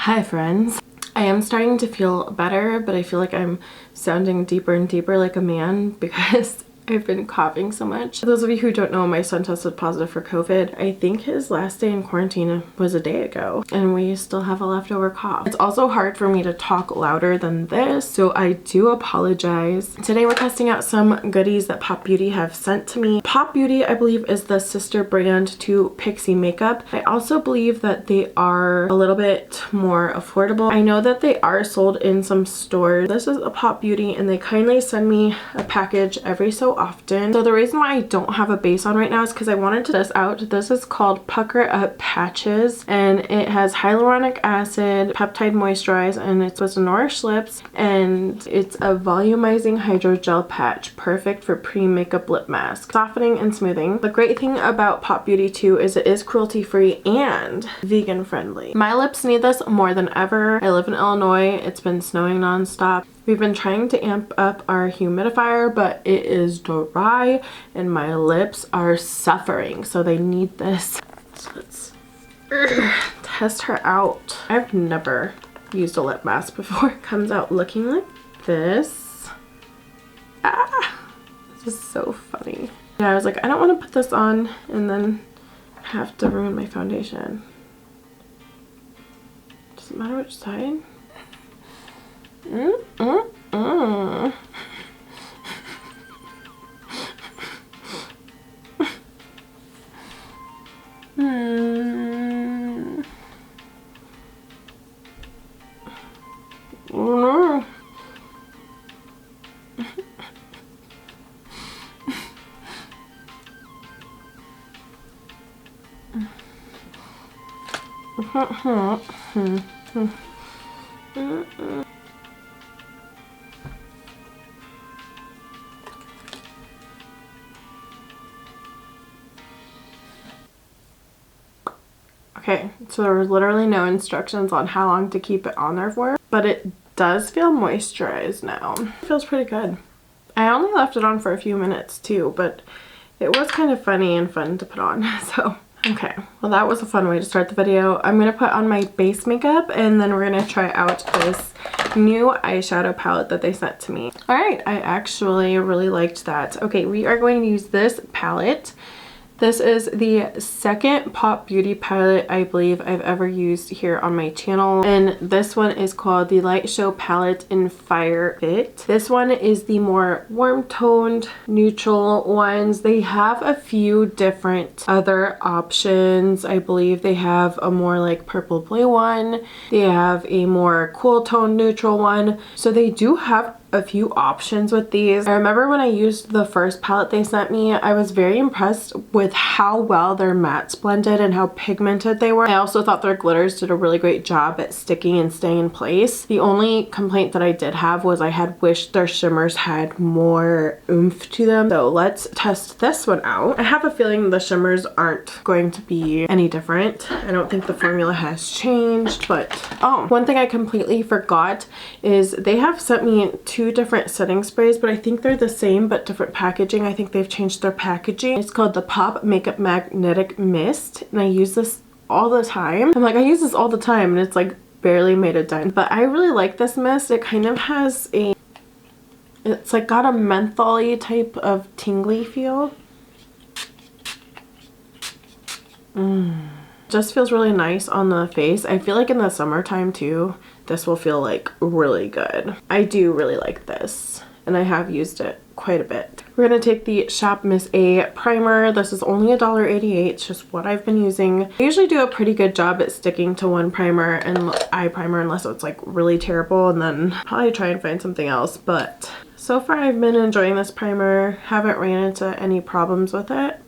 Hi friends. I am starting to feel better, but I feel like I'm sounding deeper and deeper like a man because I've been coughing so much. For those of you who don't know, my son tested positive for COVID. I think his last day in quarantine was a day ago, and we still have a leftover cough. It's also hard for me to talk louder than this, so I do apologize. Today we're testing out some goodies that PopBeauty have sent to me. PopBeauty, I believe, is the sister brand to Pixie Makeup. I also believe that they are a little bit more affordable. I know that they are sold in some stores. This is a PopBeauty, and they kindly send me a package every so often. So the reason why I don't have a base on right now is because I wanted to test this out. This is called Pucker Up Patches, and it has hyaluronic acid, peptide moisturize, and it's supposed to nourish lips, and it's a volumizing hydrogel patch, perfect for pre-makeup lip mask, softening and smoothing. The great thing about PopBeauty too is it is cruelty-free and vegan-friendly. My lips need this more than ever. I live in Illinois. It's been snowing non-stop. We've been trying to amp up our humidifier, but it is dry and my lips are suffering, so they need this. So let's test her out. I've never used a lip mask before. It comes out looking like this. This is so funny. Yeah, I was like, I don't want to put this on and then have to ruin my foundation. Doesn't matter which side. Okay, so there was literally no instructions on how long to keep it on there for, but it does feel moisturized now. It feels pretty good. I only left it on for a few minutes too, but it was kind of funny and fun to put on, so. Okay, well that was a fun way to start the video. I'm gonna put on my base makeup and then we're gonna try out this new eyeshadow palette that they sent to me. All right, I actually really liked that. Okay, we are going to use this palette. This is the second PopBeauty palette I believe I've ever used here on my channel, and this one is called the Light Show Palette in Fire Fit. This one is the more warm toned neutral ones. They have a few different other options. I believe they have a more like purple blue one. They have a more cool tone neutral one. So they do have a few options with these. I remember when I used the first palette they sent me, I was very impressed with how well their mattes blended and how pigmented they were. I also thought their glitters did a really great job at sticking and staying in place. The only complaint that I did have was I had wished their shimmers had more oomph to them. So let's test this one out. I have a feeling the shimmers aren't going to be any different. I don't think the formula has changed, but oh, one thing I completely forgot is they have sent me two different setting sprays, but I think they're the same but different packaging. I think they've changed their packaging. It's called the Pop Makeup Magnetic Mist, and I use this all the time. I'm like, I use this all the time and it's like barely made a dent, but I really like this mist. It kind of has a, it's like got a menthol-y type of tingly feel. Just feels really nice on the face. I feel like in the summertime too, this will feel like really good. I do really like this, and I have used it quite a bit. We're gonna take the Shop Miss A primer. This is only $1.88. It's just what I've been using. I usually do a pretty good job at sticking to one primer and eye primer unless it's like really terrible, and then probably try and find something else. But so far I've been enjoying this primer. Haven't ran into any problems with it.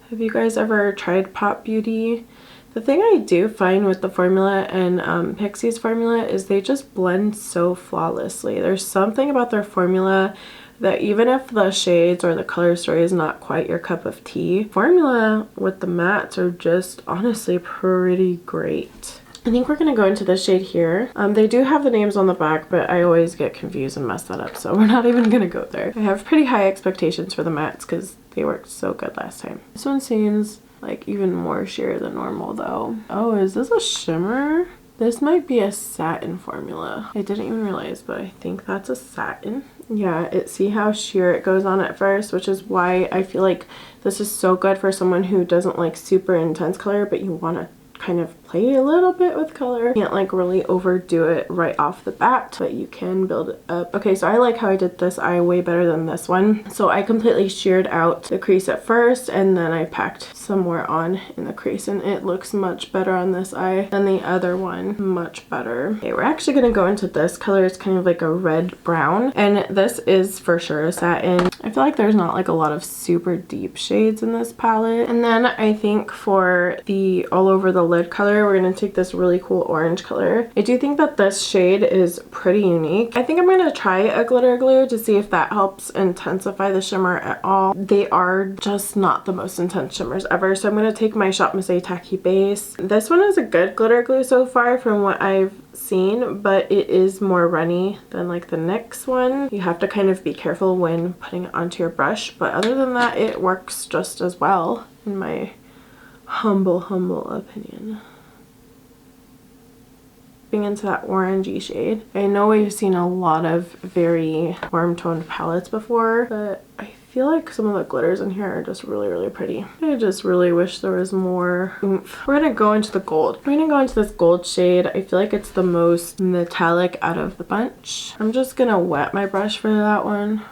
Have you guys ever tried PopBeauty? The thing I do find with the formula and Pixie's formula is they just blend so flawlessly. There's something about their formula that even if the shades or the color story is not quite your cup of tea, formula with the mattes are just honestly pretty great. I think we're going to go into this shade here. They do have the names on the back, but I always get confused and mess that up, so we're not even going to go there. I have pretty high expectations for the mattes because they worked so good last time. This one seems like even more sheer than normal though. Oh, is this a shimmer? This might be a satin formula. I didn't even realize, but I think that's a satin. Yeah, see how sheer it goes on at first, which is why I feel like this is so good for someone who doesn't like super intense color, but you want to kind of play a little bit with color. You can't like really overdo it right off the bat, but you can build it up. Okay, so I like how I did this eye way better than this one. So I completely sheared out the crease at first, and then I packed some more on in the crease, and it looks much better on this eye than the other one. Much better. Okay, we're actually gonna go into this color. It's kind of like a red brown, and this is for sure a satin. I feel like there's not like a lot of super deep shades in this palette. And then I think for the all over the lid color, we're going to take this really cool orange color. I do think that this shade is pretty unique. I think I'm going to try a glitter glue to see if that helps intensify the shimmer at all. They are just not the most intense shimmers ever, so I'm going to take my Shop Miss Tacky base. This one is a good glitter glue so far from what I've seen, but it is more runny than like the NYX one. You have to kind of be careful when putting it onto your brush, but other than that, it works just as well in my humble opinion. Being into that orangey shade. I know we've seen a lot of very warm toned palettes before, but I feel like some of the glitters in here are just really pretty. I just really wish there was more oomph. We're gonna go into the gold. We're gonna go into this gold shade. I feel like it's the most metallic out of the bunch. I'm just gonna wet my brush for that one.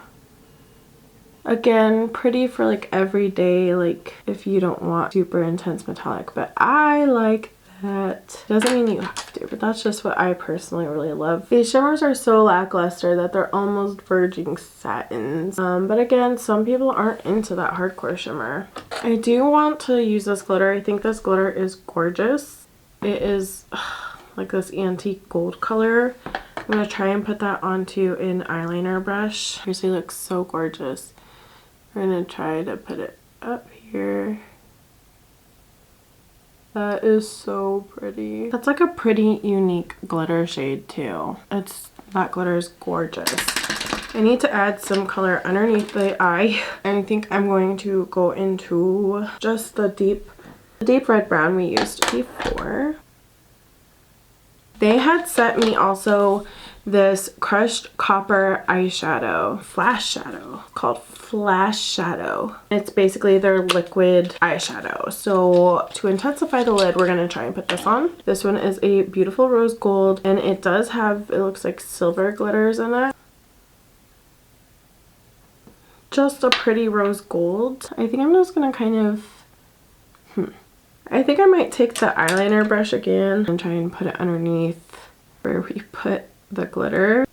Again, pretty for like everyday, like if you don't want super intense metallic, but I like that. Doesn't mean you have to, but that's just what I personally really love. These shimmers are so lackluster that they're almost verging satins. But again, some people aren't into that hardcore shimmer. I do want to use this glitter. I think this glitter is gorgeous. It is like this antique gold color. I'm gonna try and put that onto an eyeliner brush. Seriously, looks so gorgeous. We're gonna try to put it up here. That is so pretty. That's like a pretty unique glitter shade too. That glitter is gorgeous. I need to add some color underneath the eye. I think I'm going to go into just the deep red brown we used before. They had sent me also this crushed copper eyeshadow, flash shadow, called Flash Shadow. It's basically their liquid eyeshadow. So to intensify the lid, we're gonna try and put this on. This one is a beautiful rose gold, and it does have, it looks like silver glitters in it. Just a pretty rose gold. I think I'm just gonna kind of, I think I might take the eyeliner brush again and try and put it underneath where we put the glitter.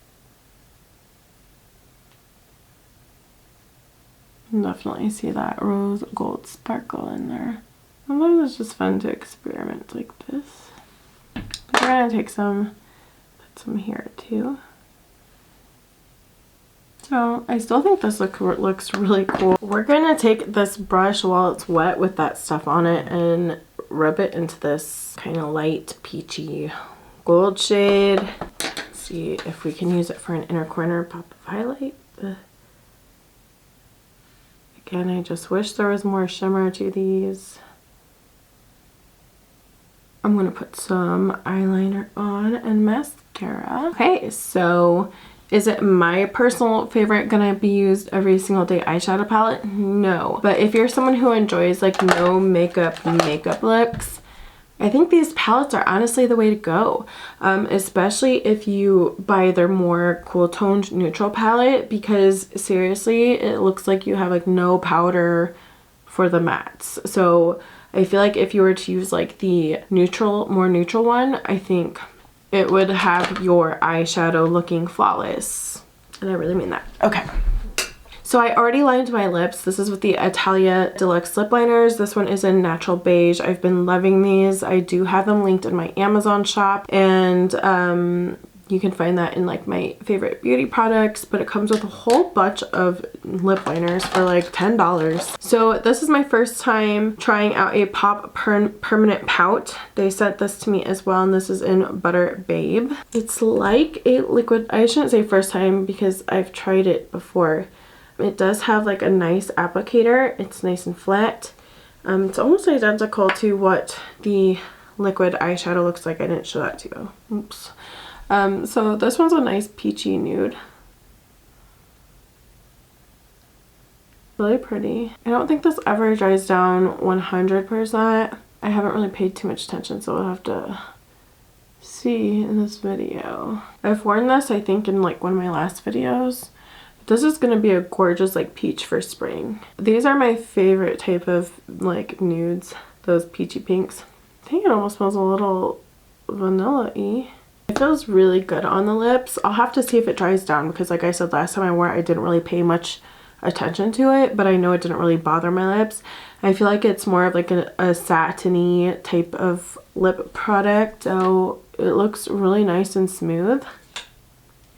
Definitely see that rose gold sparkle in there. Sometimes it's just fun to experiment like this. We're gonna take some, put some here too. So I still think this looks really cool. We're gonna take this brush while it's wet with that stuff on it and rub it into this kind of light peachy gold shade. Let's see if we can use it for an inner corner pop of highlight. Again, I just wish there was more shimmer to these. I'm gonna put some eyeliner on and mascara. Okay, so is it my personal favorite gonna be used every single day eyeshadow palette? No. But if you're someone who enjoys like no makeup looks, I think these palettes are honestly the way to go, especially if you buy their more cool toned neutral palette, because seriously, it looks like you have like no powder for the mattes. So I feel like if you were to use like the more neutral one, I think it would have your eyeshadow looking flawless. And I really mean that. Okay. So I already lined my lips. This is with the Italia Deluxe lip liners. This one is in natural beige. I've been loving these. I do have them linked in my Amazon shop, and you can find that in like my favorite beauty products, but it comes with a whole bunch of lip liners for like $10. So this is my first time trying out a Pop Permanent Pout. They sent this to me as well, and this is in Butter Babe. It's like a liquid, I shouldn't say first time because I've tried it before. It does have like a nice applicator. It's nice and flat. It's almost identical to what the liquid eyeshadow looks like. I didn't show that to you. Oops. So this one's a nice peachy nude. Really pretty. I don't think this ever dries down 100%. I haven't really paid too much attention, so I'll have to see in this video. I've worn this, I think, in like one of my last videos. This is going to be a gorgeous like peach for spring. These are my favorite type of like nudes, those peachy pinks. I think it almost smells a little vanilla-y. It feels really good on the lips. I'll have to see if it dries down because like I said last time I wore it, I didn't really pay much attention to it, but I know it didn't really bother my lips. I feel like it's more of like a satiny type of lip product, so it looks really nice and smooth.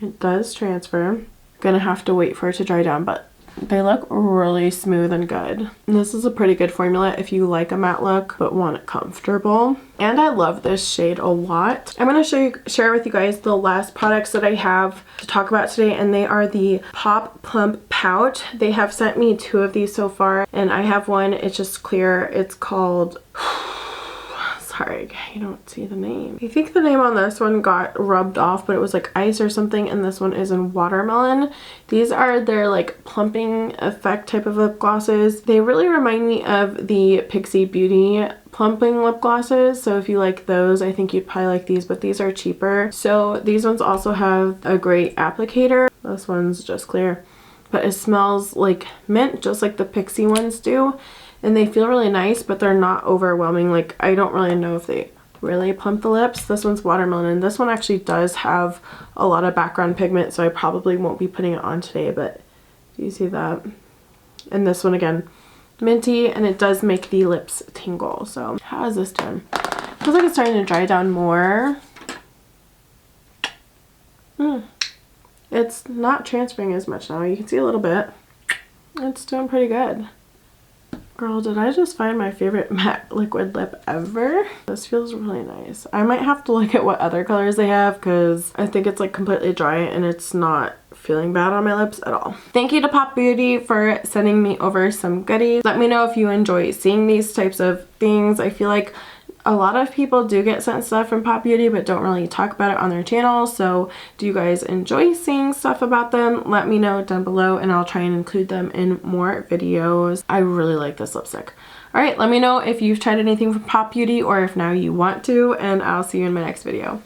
It does transfer. Gonna have to wait for it to dry down, but they look really smooth and good. And this is a pretty good formula if you like a matte look but want it comfortable. And I love this shade a lot. I'm gonna share with you guys the last products that I have to talk about today, and they are the Pop Plump Pout. They have sent me 2 of these so far, and I have one. It's just clear. It's called sorry, you don't see the name. I think the name on this one got rubbed off, but it was like ice or something, and this one is in watermelon. These are their like plumping effect type of lip glosses. They really remind me of the Pixie Beauty plumping lip glosses, so if you like those, I think you'd probably like these, but these are cheaper. So these ones also have a great applicator. This one's just clear, but it smells like mint just like the Pixie ones do. And they feel really nice, but they're not overwhelming. Like, I don't really know if they really plump the lips. This one's watermelon, and this one actually does have a lot of background pigment, so I probably won't be putting it on today, but do you see that? And this one, again, minty, and it does make the lips tingle. So how is this done? Feels like it's starting to dry down more. It's not transferring as much now. You can see a little bit. It's doing pretty good. Girl, did I just find my favorite matte liquid lip ever? This feels really nice. I might have to look at what other colors they have because I think it's like completely dry and it's not feeling bad on my lips at all. Thank you to Pop Beauty for sending me over some goodies. Let me know if you enjoy seeing these types of things. I feel like a lot of people do get sent stuff from Pop Beauty but don't really talk about it on their channel. So do you guys enjoy seeing stuff about them? Let me know down below and I'll try and include them in more videos. I really like this lipstick. Alright, let me know if you've tried anything from Pop Beauty or if now you want to, and I'll see you in my next video.